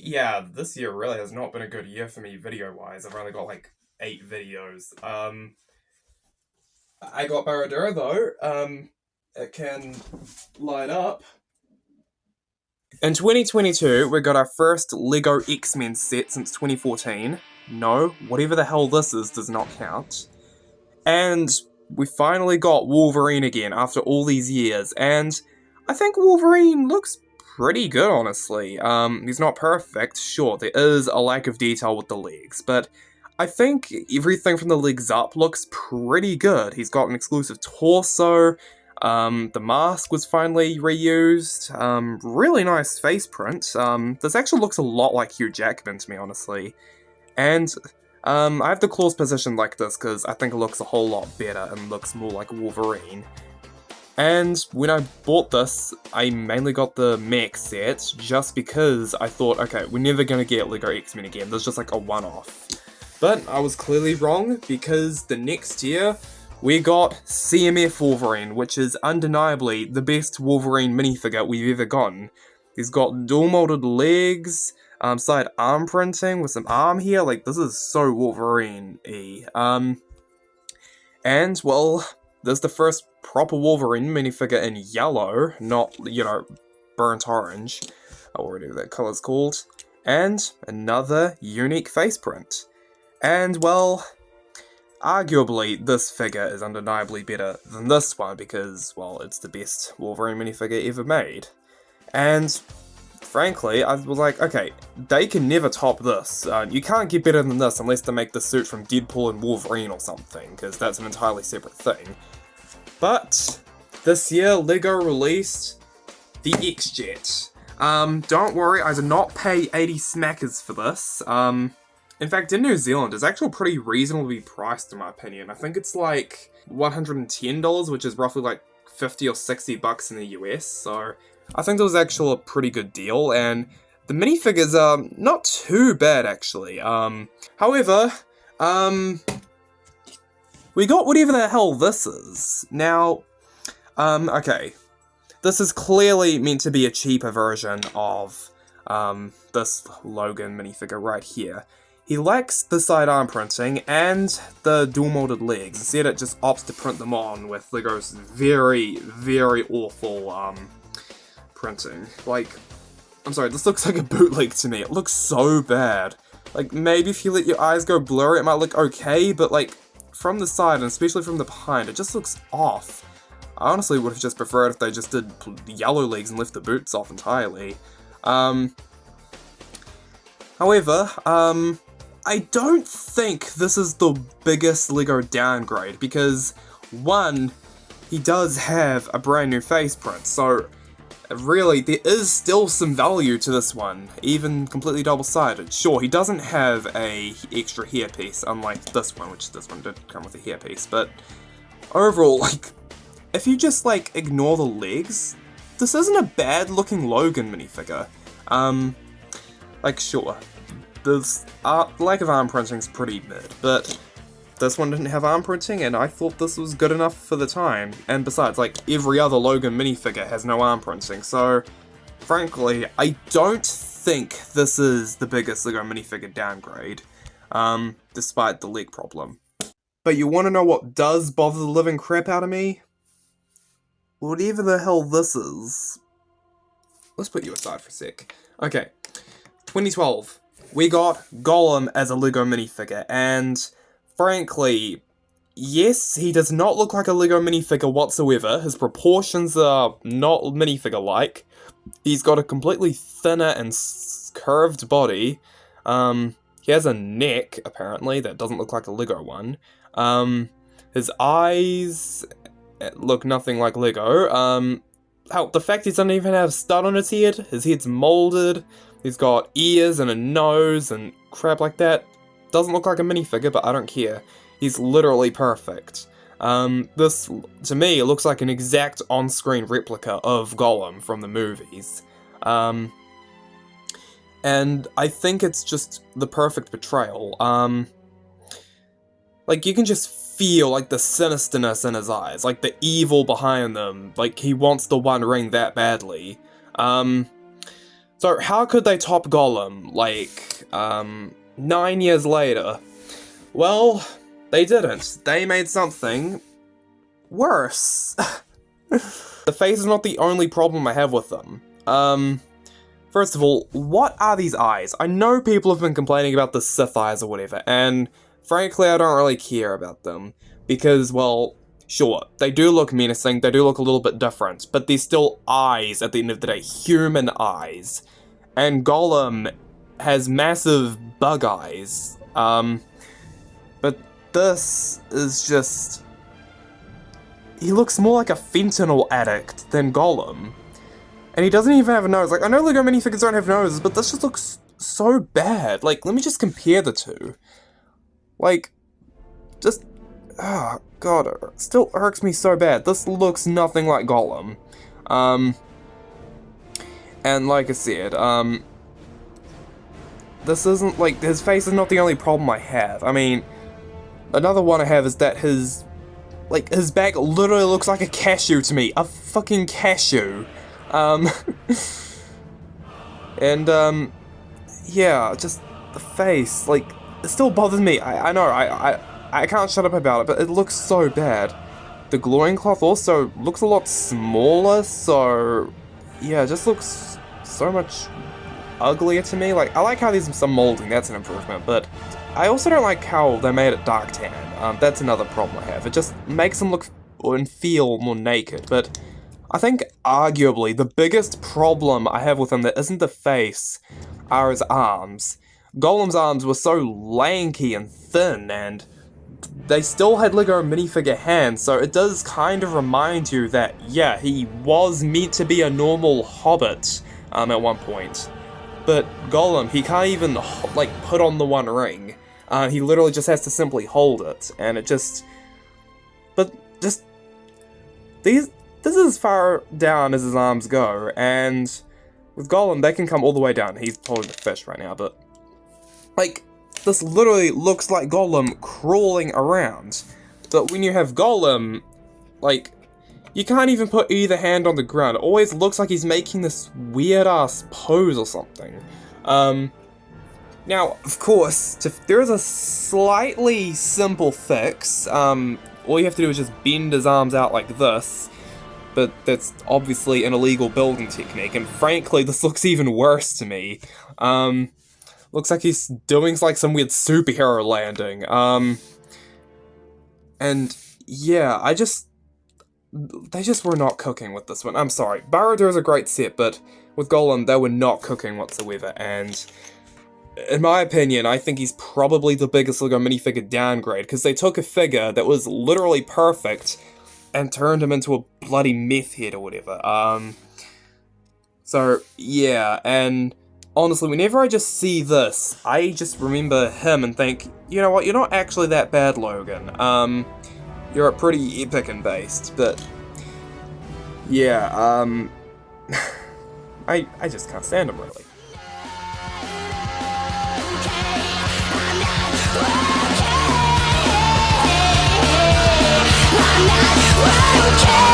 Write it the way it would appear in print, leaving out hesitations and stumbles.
Yeah, this year really has not been a good year for me video-wise. I've only got like 8 videos. I got Baradura though. It can light up. In 2022, we got our first LEGO X-Men set since 2014. No, whatever the hell this is does not count. And we finally got Wolverine again after all these years, and I think Wolverine looks pretty good, honestly. He's not perfect, sure, there is a lack of detail with the legs, but I think everything from the legs up looks pretty good. He's got an exclusive torso, the mask was finally reused, really nice face print. This actually looks a lot like Hugh Jackman to me, honestly. And I have the claws positioned like this because I think it looks a whole lot better and looks more like Wolverine. And when I bought this, I mainly got the mech set just because I thought, okay, we're never gonna get LEGO X-Men again, this is just like a one-off. But I was clearly wrong, because the next year, we got CMF Wolverine, which is undeniably the best Wolverine minifigure we've ever gotten. He's got dual-molded legs, side arm printing with some arm here, like, this is so Wolverine-y. And, well, there's the first proper Wolverine minifigure in yellow, not, you know, burnt orange, or whatever that color's called. And another unique face print. And, well, arguably, this figure is undeniably better than this one because, well, it's the best Wolverine minifigure ever made. And, frankly, I was like, okay, they can never top this. You can't get better than this unless they make the suit from Deadpool and Wolverine or something, because that's an entirely separate thing. But, this year, LEGO released the X-Jet. Don't worry, I did not pay 80 smackers for this. In fact, in New Zealand, it's actually pretty reasonably priced in my opinion. I think it's like $110, which is roughly like 50 or 60 bucks in the US, so I think that was actually a pretty good deal, and the minifigures are not too bad actually. However, we got whatever the hell this is. Now, okay, this is clearly meant to be a cheaper version of this Logan minifigure right here. He lacks the sidearm printing and the dual-molded legs. Instead, it just opts to print them on with LEGO's very, very awful, printing. Like, I'm sorry, this looks like a bootleg to me. It looks so bad. Like, maybe if you let your eyes go blurry, it might look okay, but, like, from the side, and especially from the behind, it just looks off. I honestly would have just preferred if they just did yellow legs and left the boots off entirely. However, I don't think this is the biggest LEGO downgrade, because, one, he does have a brand new face print, so really, there is still some value to this one, even completely double-sided. Sure, he doesn't have a extra hairpiece, unlike this one, which this one did come with a hairpiece, but overall, like, if you just, like, ignore the legs, this isn't a bad-looking Logan minifigure. Like, sure, the lack of arm printing is pretty mid, but this one didn't have arm printing, and I thought this was good enough for the time. And besides, like, every other Logan minifigure has no arm printing, so frankly, I don't think this is the biggest LEGO minifigure downgrade, despite the leg problem. But you want to know what does bother the living crap out of me? Whatever the hell this is. Let's put you aside for a sec. Okay, 2012. We got Gollum as a LEGO minifigure, and frankly, yes, he does not look like a LEGO minifigure whatsoever. His proportions are not minifigure-like. He's got a completely thinner and curved body. He has a neck, apparently, that doesn't look like a LEGO one. His eyes look nothing like LEGO. Hell, the fact he doesn't even have a stud on his head's molded. He's got ears and a nose and crap like that. Doesn't look like a minifigure, but I don't care. He's literally perfect. This, to me, looks like an exact on-screen replica of Gollum from the movies. And I think it's just the perfect portrayal. Like, you can just feel, like, the sinisterness in his eyes, like, the evil behind them, like, he wants the One Ring that badly. So how could they top Gollum, like, 9 years later? Well, they didn't. They made something worse. The face is not the only problem I have with them. First of all, what are these eyes? I know people have been complaining about the Sith eyes or whatever, and frankly I don't really care about them. Because, well, sure, they do look menacing, they do look a little bit different, but they're still eyes at the end of the day, human eyes. And Gollum has massive bug eyes. But this is just... he looks more like a fentanyl addict than Gollum. And he doesn't even have a nose. Like, I know LEGO minifigures don't have noses, but this just looks so bad. Like, let me just compare the two. Like, just... oh, God, it still irks me so bad. This looks nothing like Gollum. And like I said, this isn't, like, his face is not the only problem I have. I mean, another one I have is that his back literally looks like a cashew to me. A fucking cashew. Yeah, just the face, like, it still bothers me. I know, I can't shut up about it, but it looks so bad. The glowing cloth also looks a lot smaller, so yeah, it just looks so much uglier to me. Like, I like how there's some molding, that's an improvement, but I also don't like how they made it dark tan. That's another problem I have. It just makes them look and feel more naked, but I think arguably the biggest problem I have with him that isn't the face are his arms. Gollum's arms were so lanky and thin, and they still had LEGO minifigure hands, so it does kind of remind you that, yeah, he was meant to be a normal hobbit at one point. But Gollum, he can't even, like, put on the One Ring. He literally just has to simply hold it, and it just... but just... this is as far down as his arms go, and with Gollum, they can come all the way down. He's holding the fish right now, but... like, this literally looks like Gollum crawling around. But when you have Gollum, like, you can't even put either hand on the ground. It always looks like he's making this weird-ass pose or something. Now, of course, there is a slightly simple fix. All you have to do is just bend his arms out like this. But that's obviously an illegal building technique, and frankly, this looks even worse to me. Looks like he's doing like some weird superhero landing. And yeah, they just were not cooking with this one. I'm sorry. Barad-dûr is a great set, but with Gollum, they were not cooking whatsoever, and in my opinion, I think he's probably the biggest LEGO minifigure downgrade, because they took a figure that was literally perfect and turned him into a bloody meth head or whatever. So, yeah, and honestly, whenever I just see this, I just remember him and think, you know what, you're not actually that bad, Logan. You're pretty epic and based, but yeah, I just can't stand him, really. I'm not okay.